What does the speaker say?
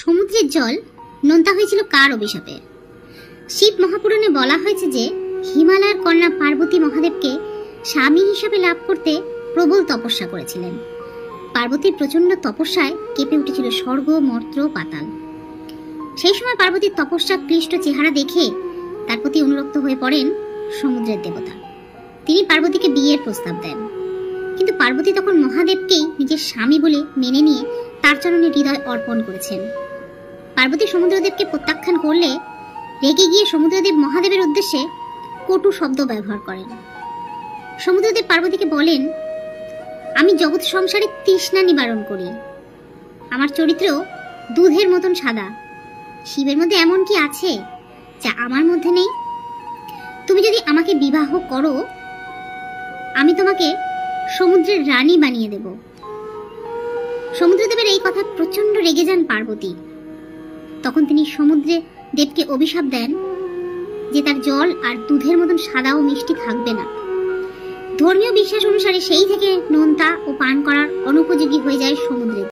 সমুদ্রের জল নোনতা হয়েছিল কার অভিশাপে? শিব মহাপুরাণে বলা হয়েছে যে হিমালয়ের কন্যা পার্বতী মহাদেবকে স্বামী হিসাবে লাভ করতে প্রবল তপস্যা করেছিলেন। পার্বতীর প্রচন্ড তপস্যায় কেঁপে উঠেছিল স্বর্গ, মর্ত্য, পাতাল। সেই সময় পার্বতীর তপস্যা ক্লিষ্ট চেহারা দেখে তার প্রতি অনুরক্ত হয়ে পড়েন সমুদ্রের দেবতা। তিনি পার্বতীকে বিয়ের প্রস্তাব দেন, কিন্তু পার্বতী তখন মহাদেবকেই নিজের স্বামী বলে মেনে নিয়ে তার চরণে হৃদয় অর্পণ করেছেন। পার্বতী সমুদ্রদেবকে প্রত্যাখ্যান করলে রেগে গিয়ে সমুদ্রদেব মহাদেবের উদ্দেশ্যে কটু শব্দ ব্যবহার করেন। সমুদ্রদেব পার্বতীকে বলেন, আমি জগৎ সংসারে তৃষ্ণা নিবারণ করি, আমার চরিত্র দুধের মতন সাদা। শিবের মধ্যে এমন কি আছে যা আমার মধ্যে নেই? তুমি যদি আমাকে বিবাহ করো, আমি তোমাকে সমুদ্রের রানী বানিয়ে দেব। সমুদ্রদেবের এই কথা প্রচন্ড রেগে যান পার্বতী। তখন তিনি সমুদ্রে দেবকে অভিশাপ দেন যে তার জল আর দুধের মতন সাদা ও মিষ্টি থাকবে না। ধর্মীয় বিশ্বাস অনুসারে সেই থেকে নোনতা ও পান করার অনুপযোগী হয়ে যায় সমুদ্রে।